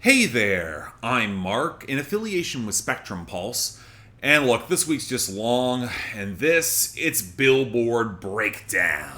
Hey there, I'm Mark, in affiliation with Spectrum Pulse. And look, this week's just long, and it's Billboard Breakdown.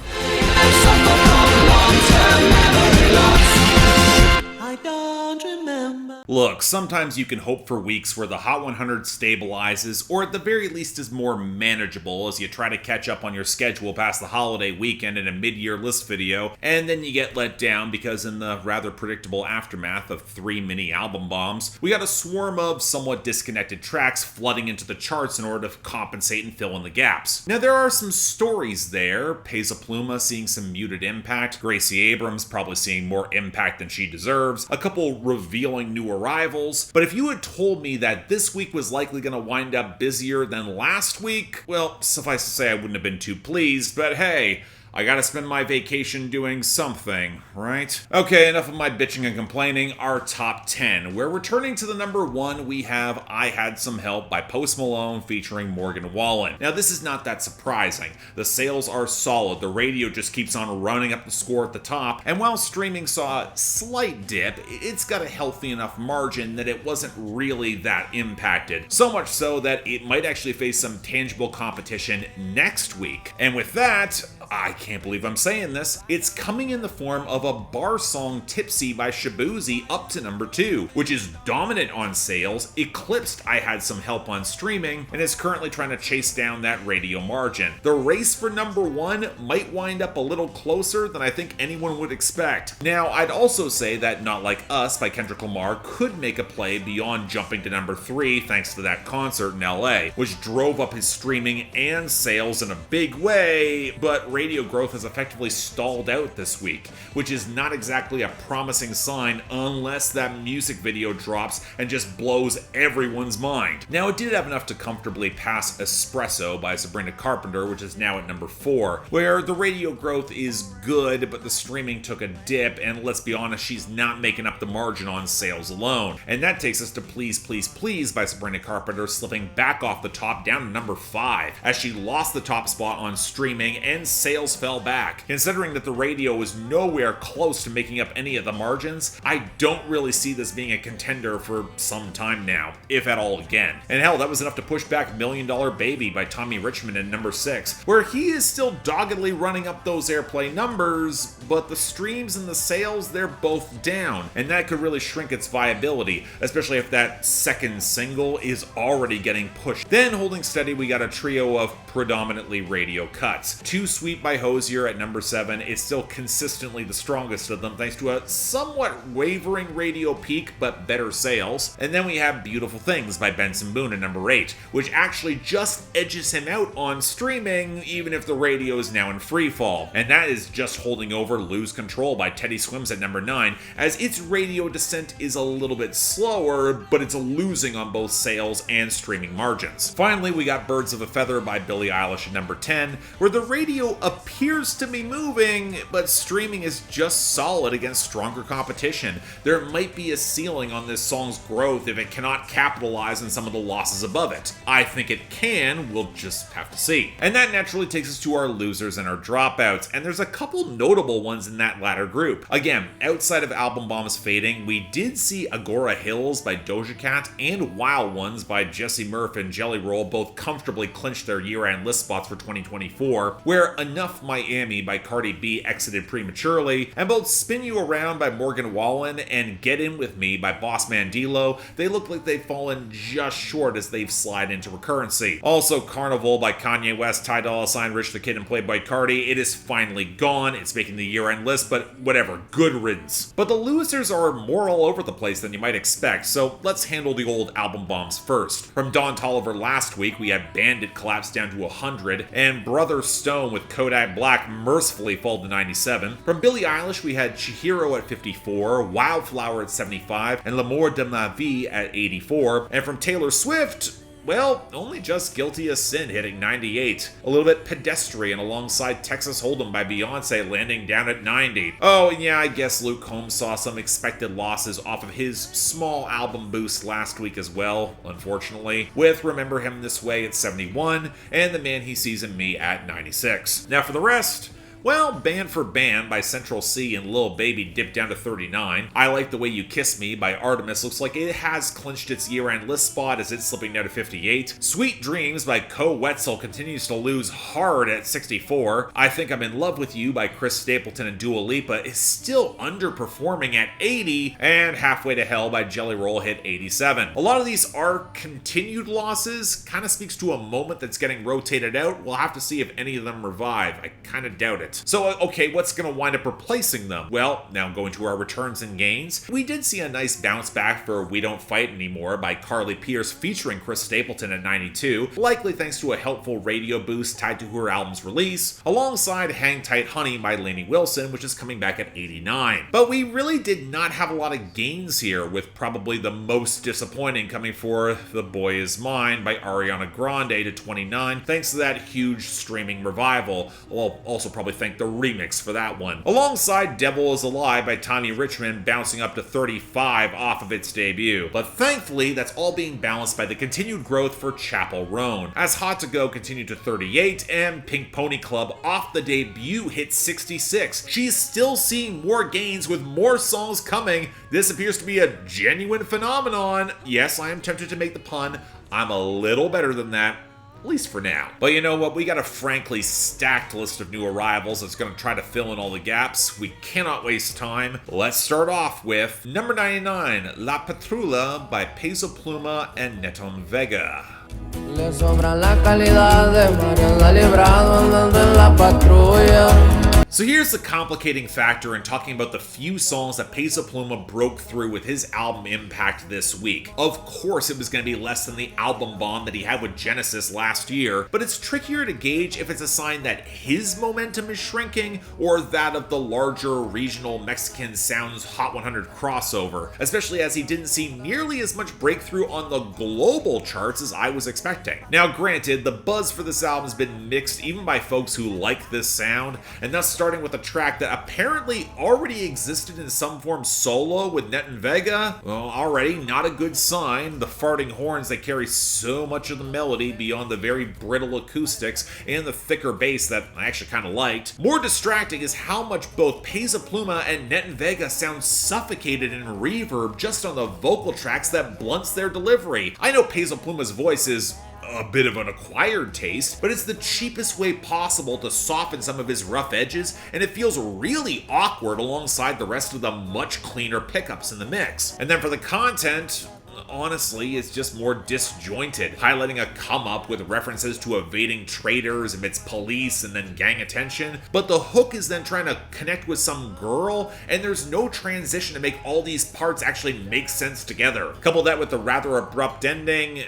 I don't remember. Look, sometimes you can hope for weeks where the Hot 100 stabilizes, or at the very least is more manageable as you try to catch up on your schedule past the holiday weekend in a mid-year list video, and then you get let down because in the rather predictable aftermath of 3 mini album bombs, we got a swarm of somewhat disconnected tracks flooding into the charts in order to compensate and fill in the gaps. Now there are some stories there, Peso Pluma seeing some muted impact, Gracie Abrams probably seeing more impact than she deserves, a couple revealing new arrivals, but if you had told me that this week was likely going to wind up busier than last week, well, suffice to say I wouldn't have been too pleased, but hey, I gotta spend my vacation doing something, right? Okay, enough of my bitching and complaining. Our top 10, where returning to the number 1, we have I Had Some Help by Post Malone featuring Morgan Wallen. Now, this is not that surprising. The sales are solid, the radio just keeps on running up the score at the top, and while streaming saw a slight dip, it's got a healthy enough margin that it wasn't really that impacted. So much so that it might actually face some tangible competition next week. And with that, I can't believe I'm saying this, it's coming in the form of a bar song Tipsy by Shaboozey up to number 2, which is dominant on sales, eclipsed I Had Some Help on streaming, and is currently trying to chase down that radio margin. The race for number 1 might wind up a little closer than I think anyone would expect. Now, I'd also say that Not Like Us by Kendrick Lamar could make a play beyond jumping to number 3 thanks to that concert in LA, which drove up his streaming and sales in a big way, but radio growth has effectively stalled out this week, which is not exactly a promising sign unless that music video drops and just blows everyone's mind. Now, it did have enough to comfortably pass Espresso by Sabrina Carpenter, which is now at number 4, where the radio growth is good, but the streaming took a dip, and let's be honest, she's not making up the margin on sales alone. And that takes us to Please Please Please by Sabrina Carpenter slipping back off the top down to number 5, as she lost the top spot on streaming and sales fell back. Considering that the radio was nowhere close to making up any of the margins, I don't really see this being a contender for some time now, if at all again. And hell, that was enough to push back Million Dollar Baby by Tommy Richmond at number 6, where he is still doggedly running up those airplay numbers, but the streams and the sales, they're both down, and that could really shrink its viability, especially if that second single is already getting pushed. Then, holding steady, we got a trio of predominantly radio cuts. Too Sweet by Hozier at number 7 is still consistently the strongest of them thanks to a somewhat wavering radio peak but better sales. And then we have Beautiful Things by Benson Boone at number 8, which actually just edges him out on streaming even if the radio is now in freefall. And that is just holding over Lose Control by Teddy Swims at number 9, as its radio descent is a little bit slower, but it's losing on both sales and streaming margins. Finally, we got Birds of a Feather by Billie Eilish at number 10, where the radio appears to be moving, but streaming is just solid against stronger competition. There might be a ceiling on this song's growth if it cannot capitalize on some of the losses above it. I think it can, we'll just have to see. And that naturally takes us to our losers and our dropouts, and there's a couple notable ones in that latter group. Again, outside of album bombs fading, we did see Agora Hills by Doja Cat and Wild Ones by Jessie Murph and Jelly Roll both comfortably clinch their year-end list spots for 2024, where Enough Miami by Cardi B exited prematurely, and both Spin You Around by Morgan Wallen and Get In With Me by Boss Man D-Lo, they look like they've fallen just short as they've slid into recurrency. Also, Carnival by Kanye West, Ty Dolla $ign, Rich the Kid, and Playboi Carti, it is finally gone. It's making the year-end list, but whatever, good riddance. But the losers are more all over the place than you might expect, so let's handle the old album bombs first. From Don Toliver last week, we had Bandit collapse down to 100, and Brother Stone with Kodak Black mercifully fall to 97. From Billie Eilish, we had Chihiro at 54, Wildflower at 75, and L'amour de ma vie at 84. And from Taylor Swift, well, only Just Guilty as Sin hitting 98. A little bit pedestrian alongside Texas Hold'em by Beyonce landing down at 90. Oh, and yeah, I guess Luke Combs saw some expected losses off of his small album boost last week as well, unfortunately, with Remember Him This Way at 71, and The Man He Sees in Me at 96. Now for the rest, Well, Band for Band by Central C and Lil Baby dipped down to 39. I Like the Way You Kiss Me by Artemis looks like it has clinched its year-end list spot as it's slipping down to 58. Sweet Dreams by Co Wetzel continues to lose hard at 64. I Think I'm in Love with You by Chris Stapleton and Dua Lipa is still underperforming at 80, and Halfway to Hell by Jelly Roll hit 87. A lot of these are continued losses, kind of speaks to a moment that's getting rotated out. We'll have to see if any of them revive. I kind of doubt it. So, okay, what's going to wind up replacing them? Well, now going to our returns and gains, we did see a nice bounce back for We Don't Fight Anymore by Carly Pearce featuring Chris Stapleton at 92, likely thanks to a helpful radio boost tied to her album's release, alongside Hang Tight Honey by Lainey Wilson, which is coming back at 89. But we really did not have a lot of gains here, with probably the most disappointing coming for The Boy Is Mine by Ariana Grande to 29, thanks to that huge streaming revival. We'll also probably thank the remix for that one. Alongside Devil Is a Lie by Tanya Richmond bouncing up to 35 off of its debut. But thankfully, that's all being balanced by the continued growth for Chappell Roan, as Hot to Go continued to 38 and Pink Pony Club off the debut hit 66. She's still seeing more gains with more songs coming. This appears to be a genuine phenomenon. Yes, I am tempted to make the pun. I'm a little better than that, at least for now. But you know what? We got a frankly stacked list of new arrivals that's going to try to fill in all the gaps. We cannot waste time. Let's start off with number 99, La Patrulla by Peso Pluma and Neton Vega. Le sobra la calidad de Mariana Librado andando en la patrulla. So here's the complicating factor in talking about the few songs that Peso Pluma broke through with his album Impact this week. Of course it was going to be less than the album bomb that he had with Genesis last year, but it's trickier to gauge if it's a sign that his momentum is shrinking or that of the larger regional Mexican Sounds Hot 100 crossover, especially as he didn't see nearly as much breakthrough on the global charts as I was expecting. Now granted, the buzz for this album has been mixed even by folks who like this sound, and thus starting with a track that apparently already existed in some form solo with Neton Vega. Well, already not a good sign. The farting horns that carry so much of the melody beyond the very brittle acoustics and the thicker bass that I actually kind of liked. More distracting is how much both Peso Pluma and Neton Vega sound suffocated in reverb just on the vocal tracks that blunts their delivery. I know Peso Pluma's voice is a bit of an acquired taste, but it's the cheapest way possible to soften some of his rough edges, and it feels really awkward alongside the rest of the much cleaner pickups in the mix. And then for the content, honestly, it's just more disjointed, highlighting a come-up with references to evading traitors amidst police and then gang attention, but the hook is then trying to connect with some girl, and there's no transition to make all these parts actually make sense together. Couple that with the rather abrupt ending,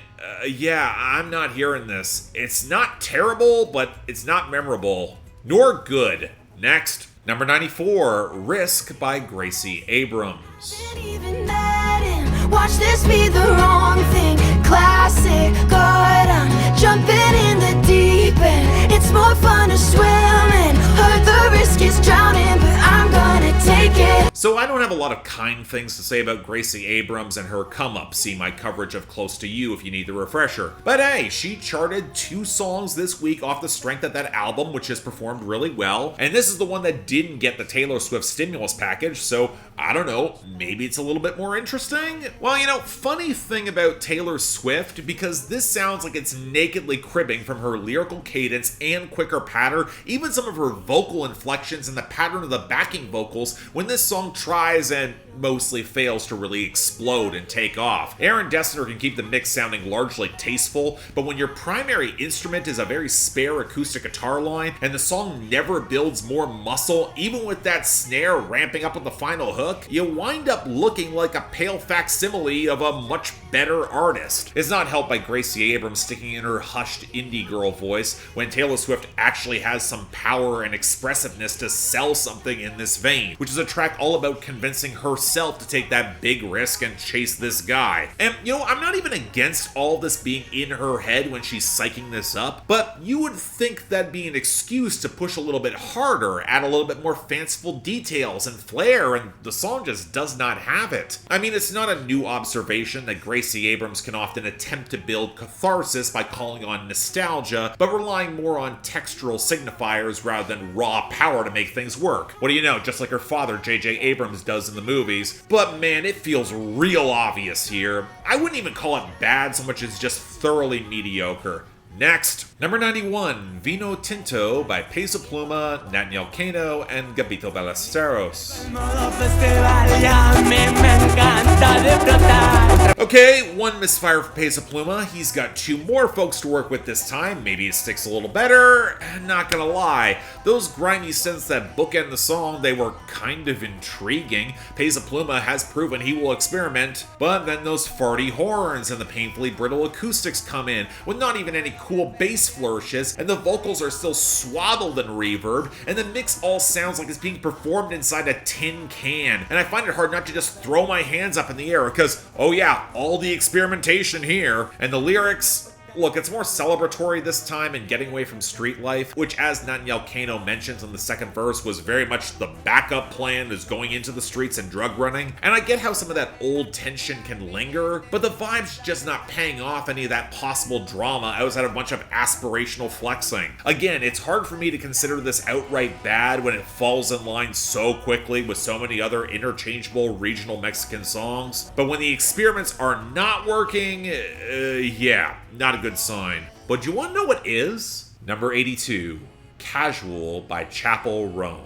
yeah, I'm not hearing this. It's not terrible, but it's not memorable, nor good. Next, number 94, Risk by Gracie Abrams. Watch this be the wrong thing. Classic, God, I'm jumping in the deep end. It's more fun to swim in. Heard the risk is drowning, but I'm gonna take it. So I don't have a lot of kind things to say about Gracie Abrams and her come-up. See my coverage of Close to You if you need the refresher. But hey, she charted 2 songs this week off the strength of that album, which has performed really well. And this is the one that didn't get the Taylor Swift stimulus package, so I don't know, maybe it's a little bit more interesting? Well, you know, funny thing about Taylor Swift, because this sounds like it's nakedly cribbing from her lyrical cadence and quicker patter, even some of her vocal inflections and the pattern of the backing vocals when this song tries and mostly fails to really explode and take off. Aaron Dessner can keep the mix sounding largely tasteful, but when your primary instrument is a very spare acoustic guitar line and the song never builds more muscle, even with that snare ramping up on the final hook, you wind up looking like a pale facsimile of a much better artist. It's not helped by Gracie Abrams sticking in her hushed indie girl voice when Taylor Swift actually has some power and expressiveness to sell something in this vein, which is a track all about convincing herself herself to take that big risk and chase this guy. And, I'm not even against all this being in her head when she's psyching this up, but you would think that'd be an excuse to push a little bit harder, add a little bit more fanciful details and flair, and the song just does not have it. I mean, it's not a new observation that Gracie Abrams can often attempt to build catharsis by calling on nostalgia, but relying more on textural signifiers rather than raw power to make things work. What do you know, just like her father J.J. Abrams does in the movies. But man, it feels real obvious here. I wouldn't even call it bad so much as just thoroughly mediocre. Next, number 91, Vino Tinto by Peso Pluma, Natanael, Cano, and Gabito Ballesteros. Okay, one misfire for Peso Pluma. He's got two more folks to work with this time. Maybe it sticks a little better. Not gonna lie, those grimy synths that bookend the song, they were kind of intriguing. Peso Pluma has proven he will experiment, but then those farty horns and the painfully brittle acoustics come in with not even any cool bass flourishes, and the vocals are still swaddled in reverb, and the mix all sounds like it's being performed inside a tin can. And I find it hard not to just throw my hands up in the air because, oh yeah, all the experimentation here. And the lyrics, look, it's more celebratory this time and getting away from street life, which, as Natanael Cano mentions in the second verse, was very much the backup plan is going into the streets and drug running. And I get how some of that old tension can linger, but the vibe's just not paying off any of that possible drama outside of a bunch of aspirational flexing. Again, it's hard for me to consider this outright bad when it falls in line so quickly with so many other interchangeable regional Mexican songs. But when the experiments are not working, yeah, not a good sign. But you want to know what is? Number 82, Casual by Chappell Roan.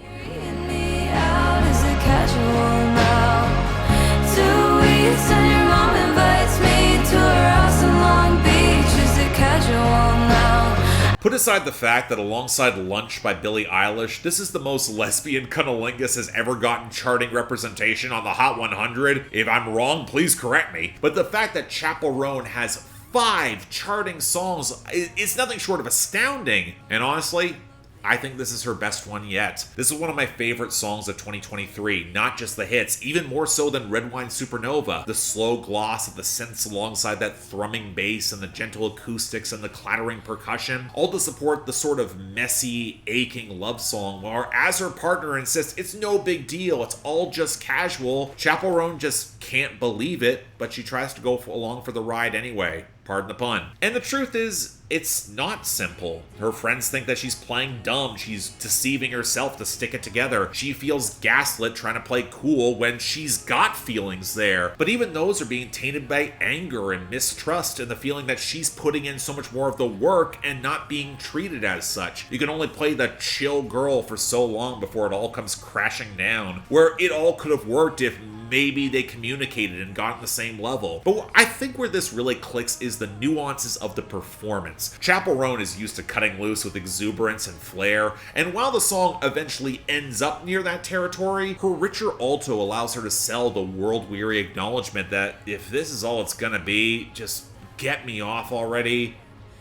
Put aside the fact that alongside Lunch by Billie Eilish, this is the most lesbian cunnilingus has ever gotten charting representation on the Hot 100. If I'm wrong, please correct me. But the fact that Chappell Roan has 5 charting songs is nothing short of astounding. And honestly, I think this is her best one yet. This is one of my favorite songs of 2023, not just the hits, even more so than Red Wine Supernova. The slow gloss of the synths alongside that thrumming bass and the gentle acoustics and the clattering percussion, all to support the sort of messy, aching love song where, as her partner insists, it's no big deal, it's all just casual. Chappell Roan just can't believe it, but she tries to go along for the ride anyway. Pardon the pun. And the truth is, it's not simple. Her friends think that she's playing dumb, she's deceiving herself to stick it together. She feels gaslit trying to play cool when she's got feelings there. But even those are being tainted by anger and mistrust and the feeling that she's putting in so much more of the work and not being treated as such. You can only play the chill girl for so long before it all comes crashing down. Where it all could have worked if maybe they communicated and got on the same level. But I think where this really clicks is the nuances of the performance. Chappell Roan is used to cutting loose with exuberance and flair, and while the song eventually ends up near that territory, her richer alto allows her to sell the world-weary acknowledgement that if this is all it's gonna be, just get me off already.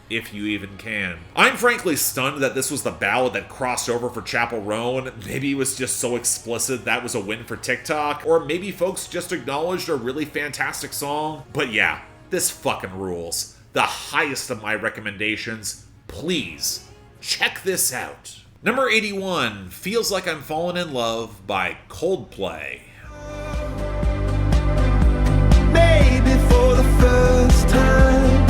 If you even can. I'm frankly stunned that this was the ballad that crossed over for Chappell Roan. Maybe it was just so explicit that was a win for TikTok, or maybe folks just acknowledged a really fantastic song. But yeah, this fucking rules. The highest of my recommendations. Please, check this out. Number 81, Feels Like I'm Falling in Love by Coldplay. Maybe for the first time,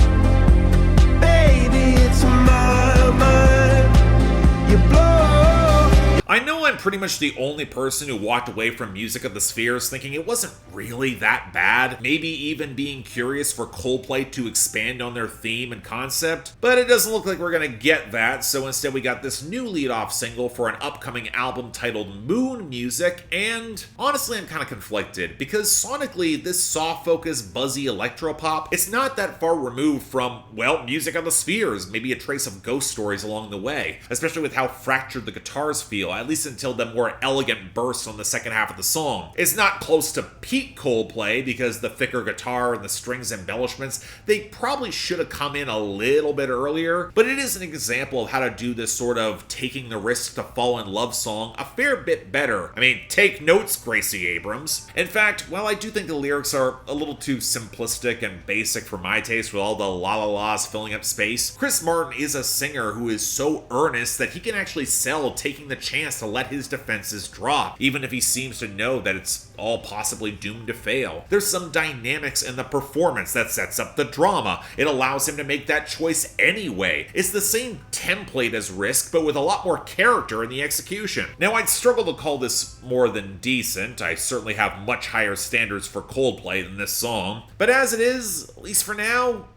I know I'm pretty much the only person who walked away from Music of the Spheres thinking it wasn't really that bad, maybe even being curious for Coldplay to expand on their theme and concept, but it doesn't look like we're gonna get that, so instead we got this new lead-off single for an upcoming album titled Moon Music, and honestly I'm kind of conflicted, because sonically this soft-focused, buzzy electropop, it's not that far removed from, well, Music of the Spheres, maybe a trace of Ghost Stories along the way, especially with how fractured the guitars feel, at least until the more elegant bursts on the second half of the song. It's not close to peak Coldplay because the thicker guitar and the strings embellishments, they probably should have come in a little bit earlier, but it is an example of how to do this sort of taking the risk to fall in love song a fair bit better. I mean, take notes, Gracie Abrams. In fact, while I do think the lyrics are a little too simplistic and basic for my taste with all the la la la's filling up space, Chris Martin is a singer who is so earnest that he can actually sell taking the chance to let his defenses drop, even if he seems to know that it's all possibly doomed to fail. There's some dynamics in the performance that sets up the drama. It allows him to make that choice anyway. It's the same template as Risk, but with a lot more character in the execution. Now, I'd struggle to call this more than decent. I certainly have much higher standards for Coldplay than this song, but as it is, at least for now,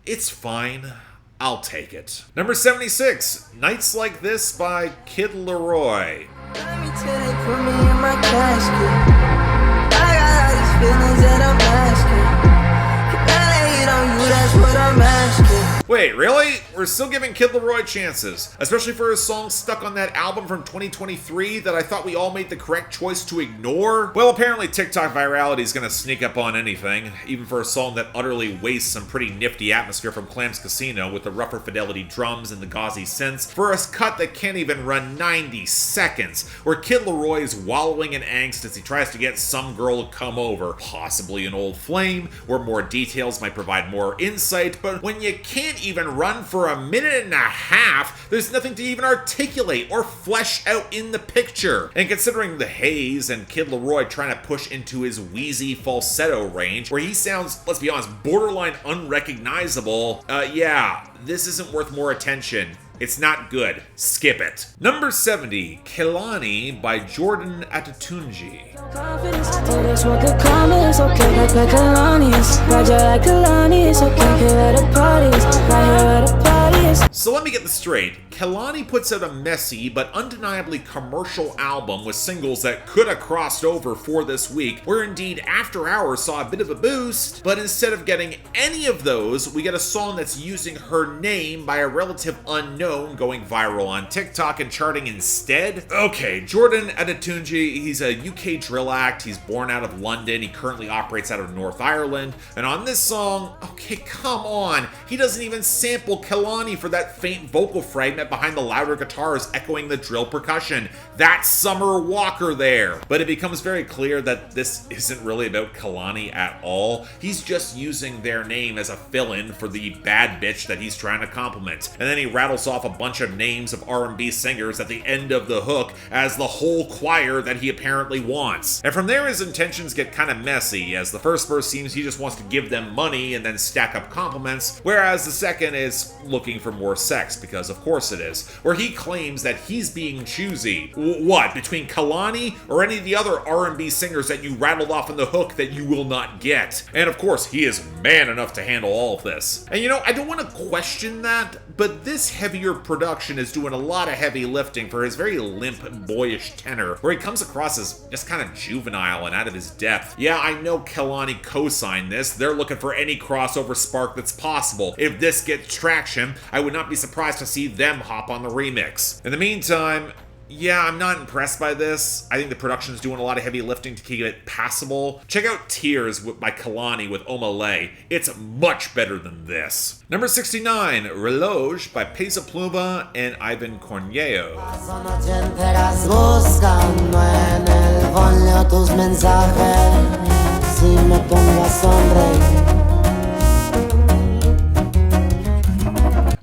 it's fine. I'll take it. Number 76, Nights Like This by Kid Laroi. Let me till they put me in my casket. I got all these feelings that I'm asking. Can I hate on you? That's what I'm asking. Wait, really? We're still giving Kid Laroi chances, especially for his song stuck on that album from 2023 that I thought we all made the correct choice to ignore? Well, apparently TikTok virality is gonna sneak up on anything, even for a song that utterly wastes some pretty nifty atmosphere from Clams Casino with the rougher fidelity drums and the gauzy synths, for a cut that can't even run 90 seconds, where Kid Laroi is wallowing in angst as he tries to get some girl to come over, possibly an old flame, where more details might provide more insight, but when you can't even run for a minute and a half, there's nothing to even articulate or flesh out in the picture. And considering the haze and Kid Laroi trying to push into his wheezy falsetto range, where he sounds, let's be honest, borderline unrecognizable, yeah, this isn't worth more attention. It's not good. Skip it. Number 70, Kehlani by Jordan Adetunji. So let me get this straight. Kehlani puts out a messy but undeniably commercial album with singles that could have crossed over for this week, where indeed After Hours saw a bit of a boost, but instead of getting any of those, we get a song that's using her name by a relative unknown going viral on TikTok and charting instead. Okay, Jordan Adetunji, he's a UK drill act, he's born out of London, he currently operates out of North Ireland, and on this song, okay, come on, he doesn't even sample Kehlani for that faint vocal fragment behind the louder guitars echoing the drill percussion. That's Summer Walker there. But it becomes very clear that this isn't really about Kehlani at all. He's just using their name as a fill-in for the bad bitch that he's trying to compliment. And then he rattles off a bunch of names of R&B singers at the end of the hook as the whole choir that he apparently wants. And from there his intentions get kind of messy, as the first verse seems he just wants to give them money and then stack up compliments, whereas the second is looking for more sex, because of course it is, where he claims that he's being choosy. What, between Kehlani or any of the other R&B singers that you rattled off in the hook that you will not get? And of course, he is man enough to handle all of this. And you know, I don't want to question that, but this heavier production is doing a lot of heavy lifting for his very limp, boyish tenor, where he comes across as just kind of juvenile and out of his depth. Yeah, I know Kehlani co-signed this. They're looking for any crossover spark that's possible. If this gets traction, I would not be surprised to see them hop on the remix. In the meantime, yeah, I'm not impressed by this. I think the production's doing a lot of heavy lifting to keep it passable. Check out Tears by Kehlani with Omale. It's much better than this. Number 69, Reloj by Peso Pluma and Ivan Cornejo.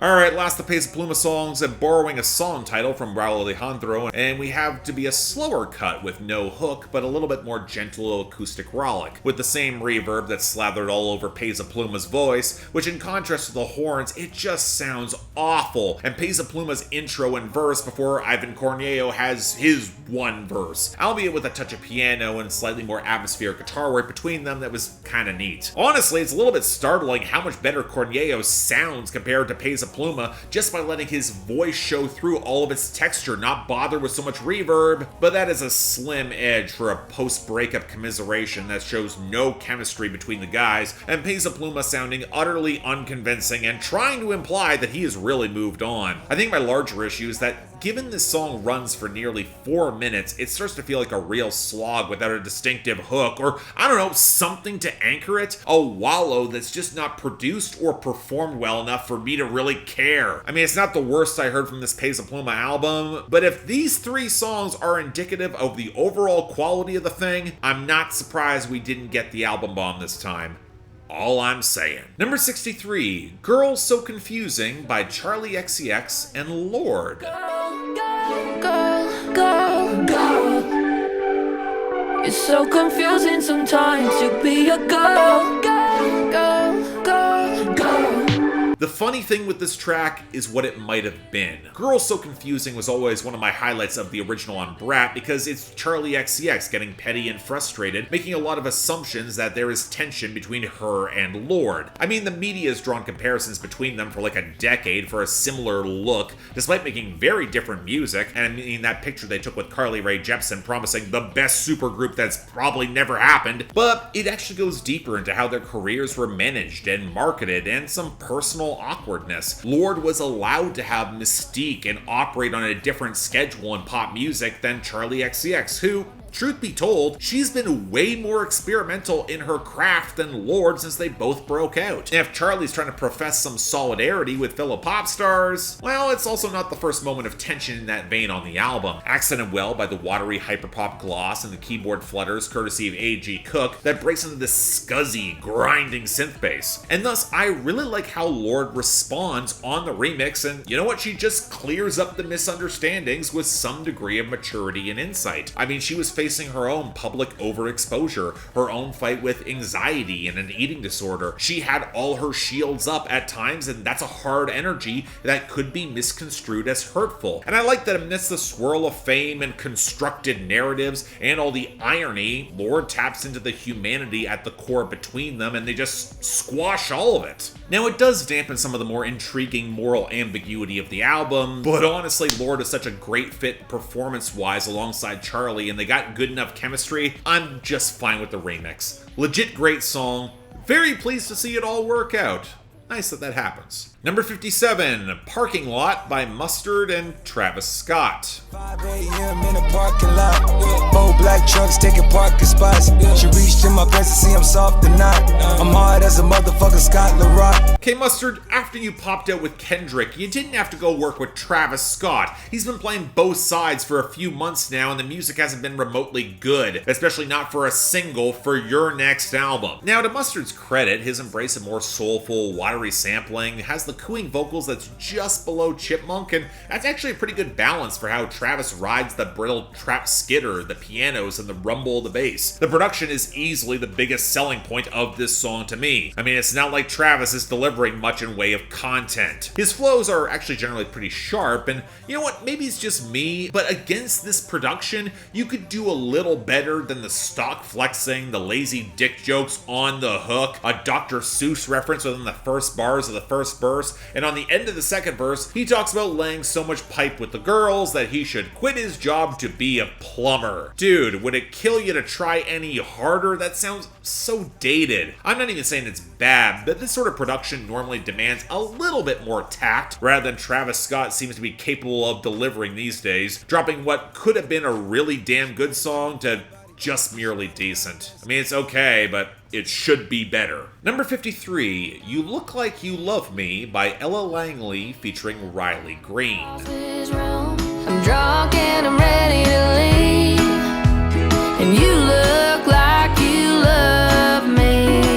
Alright, last the Peso Pluma songs and borrowing a song title from Raul Alejandro, and we have to be a slower cut with no hook, but a little bit more gentle acoustic rollick, with the same reverb that's slathered all over Peso Pluma's voice, which in contrast to the horns, it just sounds awful, and Peso Pluma's intro and verse before Ivan Cornejo has his one verse, albeit with a touch of piano and slightly more atmospheric guitar work between them that was kinda neat. Honestly, it's a little bit startling how much better Cornejo sounds compared to Peso Pluma just by letting his voice show through all of its texture, not bother with so much reverb, but that is a slim edge for a post-breakup commiseration that shows no chemistry between the guys, and Peso Pluma sounding utterly unconvincing and trying to imply that he has really moved on. I think my larger issue is that given this song runs for nearly 4 minutes, it starts to feel like a real slog without a distinctive hook, or I don't know, something to anchor it. A wallow that's just not produced or performed well enough for me to really care. I mean, it's not the worst I heard from this Peso Pluma album, but if these 3 songs are indicative of the overall quality of the thing, I'm not surprised we didn't get the album bomb this time. All I'm saying. Number 63, Girl So Confusing by Charli XCX and Lorde. Girl. It's so confusing sometimes to be a girl. The funny thing with this track is what it might have been. Girl So Confusing was always one of my highlights of the original on Brat because it's Charli XCX getting petty and frustrated, making a lot of assumptions that there is tension between her and Lorde. I mean, the media has drawn comparisons between them for like a decade for a similar look, despite making very different music, and I mean that picture they took with Carly Rae Jepsen promising the best supergroup that's probably never happened, but it actually goes deeper into how their careers were managed and marketed and some personal awkwardness. Lorde was allowed to have mystique and operate on a different schedule in pop music than Charli XCX, who, truth be told, she's been way more experimental in her craft than Lorde since they both broke out. And if Charli's trying to profess some solidarity with fellow pop stars, well, it's also not the first moment of tension in that vein on the album. Accented well by the watery hyperpop gloss and the keyboard flutters courtesy of A.G. Cook that breaks into this scuzzy, grinding synth bass. And thus, I really like how Lorde responds on the remix, and you know what? She just clears up the misunderstandings with some degree of maturity and insight. I mean, she was facing her own public overexposure, her own fight with anxiety and an eating disorder. She had all her shields up at times, and that's a hard energy that could be misconstrued as hurtful. And I like that amidst the swirl of fame and constructed narratives and all the irony, Lorde taps into the humanity at the core between them, and they just squash all of it. Now, it does dampen some of the more intriguing moral ambiguity of the album, but honestly, Lorde is such a great fit performance-wise alongside Charli, and they got good enough chemistry, I'm just fine with the remix. Legit great song, very pleased to see it all work out. Nice that happens. Number 57, Parking Lot by Mustard and Travis Scott. 5 a.m. in a parking lot. 4 black trucks taking parking spots. She reached in my pants to see I'm soft or not. I'm hard as a motherfucker, Scott Laroi. Okay, Mustard, after you popped out with Kendrick, you didn't have to go work with Travis Scott. He's been playing both sides for a few months now, and the music hasn't been remotely good, especially not for a single for your next album. Now, to Mustard's credit, his embrace of more soulful, watery sampling has the cooing vocals that's just below chipmunk, and that's actually a pretty good balance for how Travis rides the brittle trap skitter, the pianos, and the rumble of the bass. The production is easily the biggest selling point of this song to me. I mean, it's not like Travis is delivering much in way of content. His flows are actually generally pretty sharp, and you know what, maybe it's just me, but against this production, you could do a little better than the stock flexing, the lazy dick jokes on the hook, a Dr. Seuss reference within the first bars of the first verse, and on the end of the second verse, he talks about laying so much pipe with the girls that he should quit his job to be a plumber. Dude, would it kill you to try any harder? That sounds so dated. I'm not even saying it's bad, but this sort of production normally demands a little bit more tact, rather than Travis Scott seems to be capable of delivering these days, dropping what could have been a really damn good song to just merely decent. I mean, it's okay, but it should be better. Number 53, You Look Like You Love Me by Ella Langley featuring Riley Green. I'm drunk and I'm ready to leave, and you look like you love me.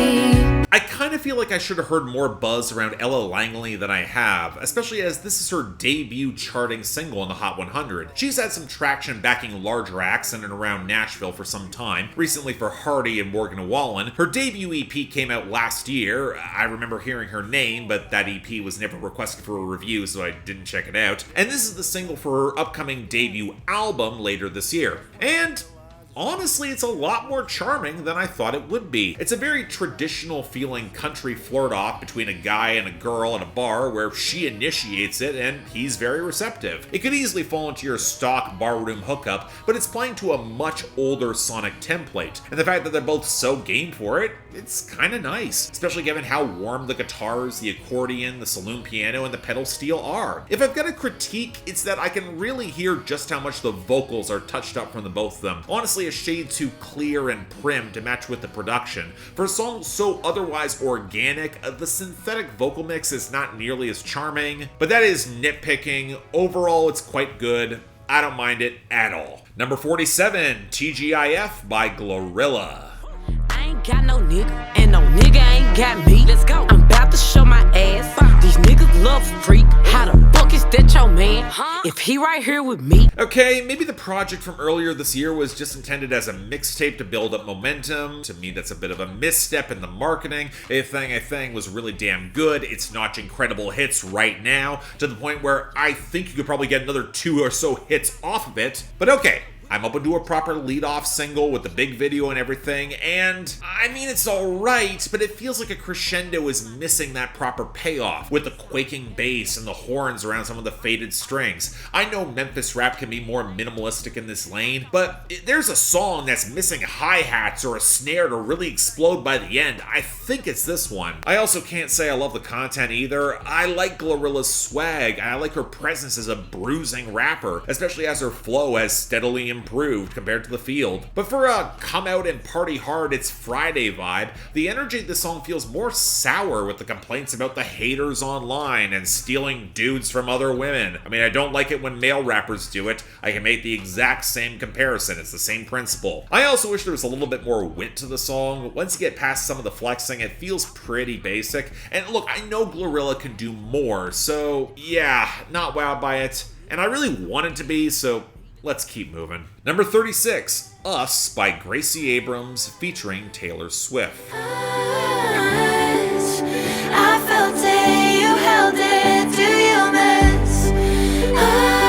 I kind of feel like I should have heard more buzz around Ella Langley than I have, especially as this is her debut charting single in the Hot 100. She's had some traction backing larger acts in and around Nashville for some time, recently for Hardy and Morgan Wallen. Her debut EP came out last year. I remember hearing her name, but that EP was never requested for a review, so I didn't check it out. And this is the single for her upcoming debut album later this year. And honestly, it's a lot more charming than I thought it would be. It's a very traditional feeling country flirt-off between a guy and a girl at a bar where she initiates it and he's very receptive. It could easily fall into your stock barroom hookup, but it's playing to a much older sonic template. And the fact that they're both so game for it, it's kind of nice, especially given how warm the guitars, the accordion, the saloon piano, and the pedal steel are. If I've got a critique, it's that I can really hear just how much the vocals are touched up from the both of them. Honestly, a shade too clear and prim to match with the production. For a song so otherwise organic, the synthetic vocal mix is not nearly as charming, but that is nitpicking. Overall, it's quite good. I don't mind it at all. Number 47, TGIF by Glorilla. I ain't got no nigga, and no nigga ain't got me. Let's go. I'm about to show my ass. These niggas love freak. How the fuck is that your man? If he right here with me. Okay, maybe the project from earlier this year was just intended as a mixtape to build up momentum. To me, that's a bit of a misstep in the marketing. A Thing was really damn good. It's notching incredible hits right now, to the point where I think you could probably get another 2 or so hits off of it. But okay, I'm open to a proper lead-off single with the big video and everything, and I mean, it's alright, but it feels like a crescendo is missing that proper payoff, with the quaking bass and the horns around some of the faded strings. I know Memphis rap can be more minimalistic in this lane, but there's a song that's missing hi-hats or a snare to really explode by the end. I think it's this one. I also can't say I love the content either. I like Glorilla's swag, and I like her presence as a bruising rapper, especially as her flow has steadily improved compared to the field. But for a come out and party hard, it's Friday vibe, the energy of the song feels more sour with the complaints about the haters online and stealing dudes from other women. I mean, I don't like it when male rappers do it. I can make the exact same comparison. It's the same principle. I also wish there was a little bit more wit to the song. Once you get past some of the flexing, it feels pretty basic. And look, I know Glorilla can do more, so yeah, not wowed by it. And I really wanted to be, so let's keep moving. Number 36, Us by Gracie Abrams featuring Taylor Swift. I felt it, you held it, do you miss us?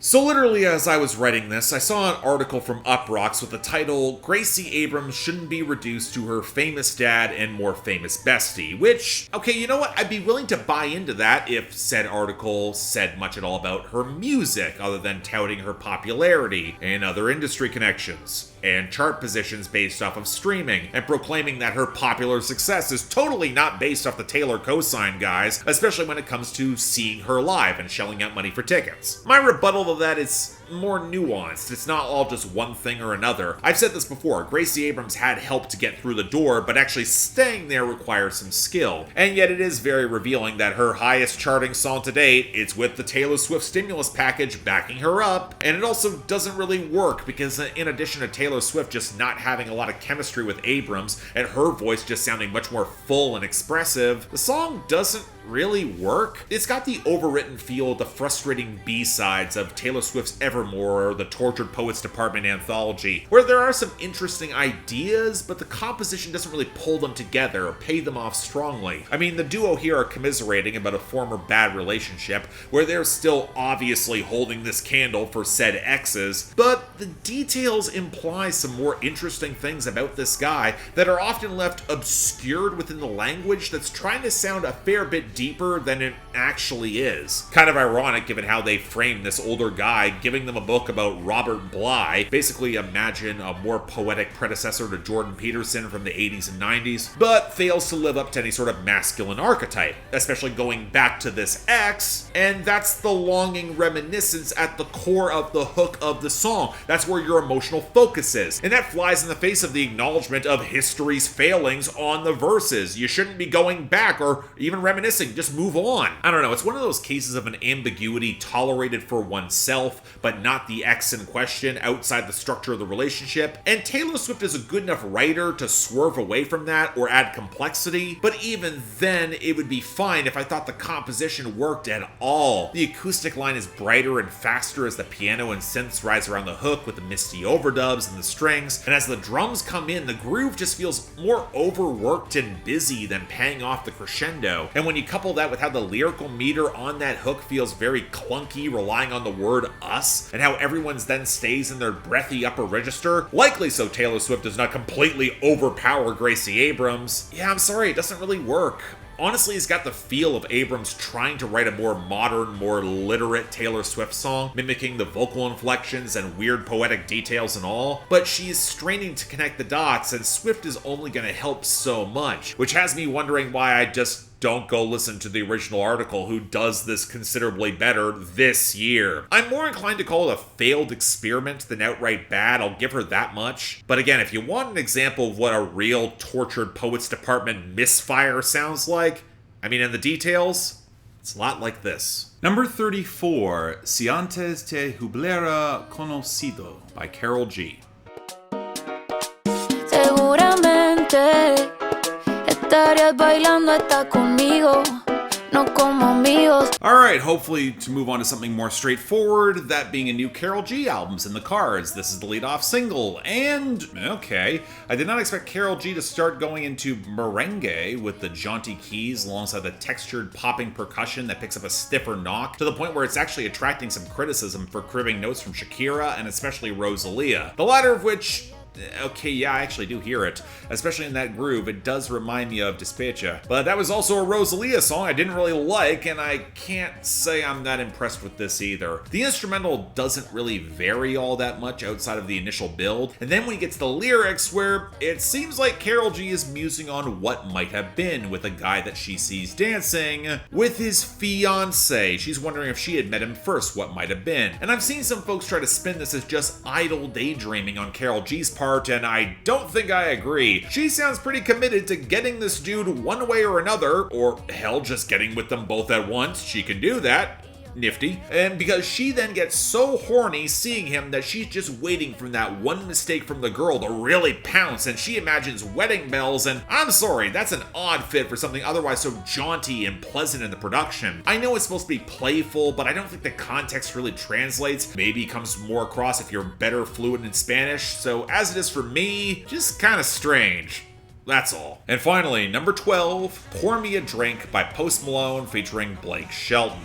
So literally as I was writing this, I saw an article from Uproxx with the title, Gracie Abrams shouldn't be reduced to her famous dad and more famous bestie, which, okay, you know what, I'd be willing to buy into that if said article said much at all about her music, other than touting her popularity and other industry connections and chart positions based off of streaming, and proclaiming that her popular success is totally not based off the Taylor cosign guys, especially when it comes to seeing her live and shelling out money for tickets. My rebuttal to that is more nuanced. It's not all just one thing or another. I've said this before, Gracie Abrams had help to get through the door, but actually staying there requires some skill. And yet it is very revealing that her highest charting song to date, it's with the Taylor Swift stimulus package backing her up, and it also doesn't really work because in addition to Taylor Swift just not having a lot of chemistry with Abrams and her voice just sounding much more full and expressive, the song doesn't really work. It's got the overwritten feel of the frustrating B-sides of Taylor Swift's Evermore or the Tortured Poets Department anthology, where there are some interesting ideas, but the composition doesn't really pull them together or pay them off strongly. I mean, the duo here are commiserating about a former bad relationship, where they're still obviously holding this candle for said exes, but the details imply some more interesting things about this guy that are often left obscured within the language that's trying to sound a fair bit deeper than it actually is. Kind of ironic given how they frame this older guy, giving them a book about Robert Bly. Basically imagine a more poetic predecessor to Jordan Peterson from the 80s and 90s, but fails to live up to any sort of masculine archetype, especially going back to this ex, and that's the longing reminiscence at the core of the hook of the song. That's where your emotional focus is, and that flies in the face of the acknowledgement of history's failings on the verses. You shouldn't be going back or even reminiscing, just move on. I don't know, it's one of those cases of an ambiguity tolerated for oneself, but not the ex in question outside the structure of the relationship, and Taylor Swift is a good enough writer to swerve away from that or add complexity, but even then, it would be fine if I thought the composition worked at all. The acoustic line is brighter and faster as the piano and synths rise around the hook with the misty overdubs and the strings, and as the drums come in, the groove just feels more overworked and busy than paying off the crescendo, and when you couple that with how the lyrical meter on that hook feels very clunky, relying on the word us, and how everyone's then stays in their breathy upper register, likely so Taylor Swift does not completely overpower Gracie Abrams, yeah, I'm sorry, it doesn't really work. honestly has got the feel of Abrams trying to write a more modern, more literate Taylor Swift song, mimicking the vocal inflections and weird poetic details and all, but she's straining to connect the dots, and Swift is only going to help so much, which has me wondering why I just don't go listen to the original article who does this considerably better this year. I'm more inclined to call it a failed experiment than outright bad, I'll give her that much. But again, if you want an example of what a real tortured poets department misfire sounds like, I mean, in the details, it's a lot like this. Number 34, Si Antes Te Hubiera Conocido by Karol G. Seguramente estarías bailando hasta conmigo, no como amigos. Alright, hopefully to move on to something more straightforward, that being a new Karol G album's in the cards. This is the lead-off single, and, okay, I did not expect Karol G to start going into merengue with the jaunty keys alongside the textured popping percussion that picks up a stiffer knock, to the point where it's actually attracting some criticism for cribbing notes from Shakira and especially Rosalia, the latter of which, okay, yeah, I actually do hear it. Especially in that groove, it does remind me of Despecha. But that was also a Rosalia song I didn't really like, and I can't say I'm that impressed with this either. The instrumental doesn't really vary all that much outside of the initial build, and then when you get to the lyrics, where it seems like Karol G is musing on what might have been with a guy that she sees dancing with his fiancé. She's wondering if she had met him first, what might have been. And I've seen some folks try to spin this as just idle daydreaming on Karol G's part, and I don't think I agree. She sounds pretty committed to getting this dude one way or another, or hell, just getting with them both at once. She can do that. Nifty. And because she then gets so horny seeing him that she's just waiting for that one mistake from the girl to really pounce, and she imagines wedding bells, and I'm sorry, that's an odd fit for something otherwise so jaunty and pleasant in the production. I know it's supposed to be playful, but I don't think the context really translates. Maybe comes more across if you're better fluent in Spanish, so as it is for me, just kind of strange. That's all. And finally, number 12, Pour Me a Drink by Post Malone featuring Blake Shelton.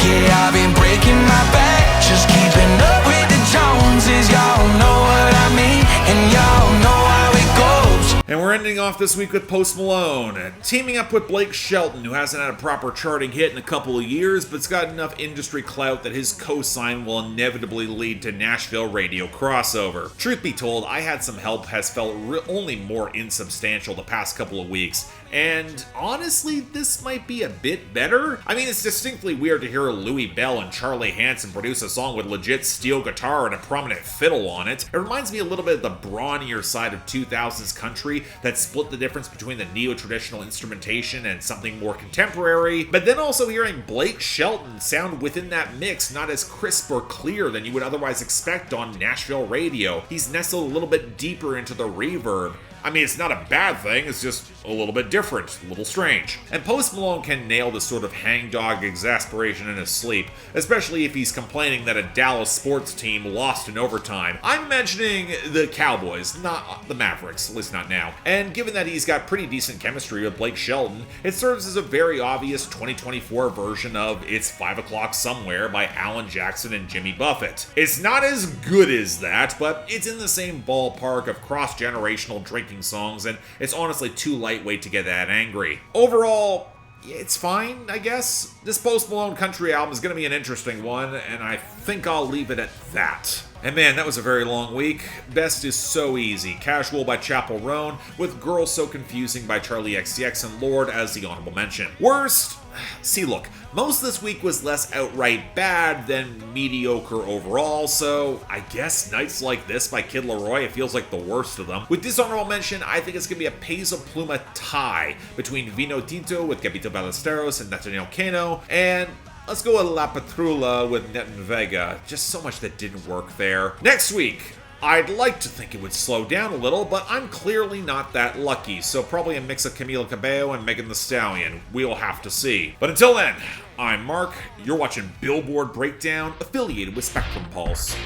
Yeah, I've been breaking my back, just keeping up with the Joneses. Y'all know what I mean, and y'all know how it goes. And we're ending off this week with Post Malone, teaming up with Blake Shelton, who hasn't had a proper charting hit in a couple of years, but's got enough industry clout that his cosign will inevitably lead to Nashville radio crossover. Truth be told, I Had Some Help has felt only more insubstantial the past couple of weeks, and honestly, this might be a bit better. I mean, it's distinctly weird to hear Louis Bell and Charlie Hanson produce a song with legit steel guitar and a prominent fiddle on it. It reminds me a little bit of the brawnier side of 2000s country that split the difference between the neo-traditional instrumentation and something more contemporary, but then also hearing Blake Shelton sound within that mix not as crisp or clear than you would otherwise expect on Nashville radio. He's nestled a little bit deeper into the reverb. I mean, it's not a bad thing, it's just a little bit different, a little strange. And Post Malone can nail this sort of hangdog exasperation in his sleep, especially if he's complaining that a Dallas sports team lost in overtime. I'm mentioning the Cowboys, not the Mavericks, at least not now. And given that he's got pretty decent chemistry with Blake Shelton, it serves as a very obvious 2024 version of It's 5 O'Clock Somewhere by Alan Jackson and Jimmy Buffett. It's not as good as that, but it's in the same ballpark of cross-generational drinking songs, and it's honestly too lightweight to get that angry. Overall, it's fine, I guess. This Post Malone country album is going to be an interesting one, and I think I'll leave it at that. And man, that was a very long week. Best is So Easy, Casual by Chappell Roan, with Girl So Confusing by Charli XCX and Lorde as the honorable mention. Worst? See, look, most of this week was less outright bad than mediocre overall, so I guess Nights Like This by Kid Laroi, it feels like the worst of them. With Dishonourable mention, I think it's going to be a Peso Pluma tie between Vino Tinto with Gabito Ballesteros and Natanael Cano, and let's go with La Patrulla with Neton Vega. Just so much that didn't work there. Next week, I'd like to think it would slow down a little, but I'm clearly not that lucky, so probably a mix of Camila Cabello and Megan Thee Stallion. We'll have to see. But until then, I'm Mark, you're watching Billboard Breakdown, affiliated with Spectrum Pulse,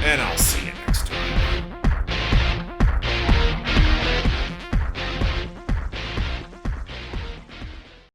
and I'll see you next time.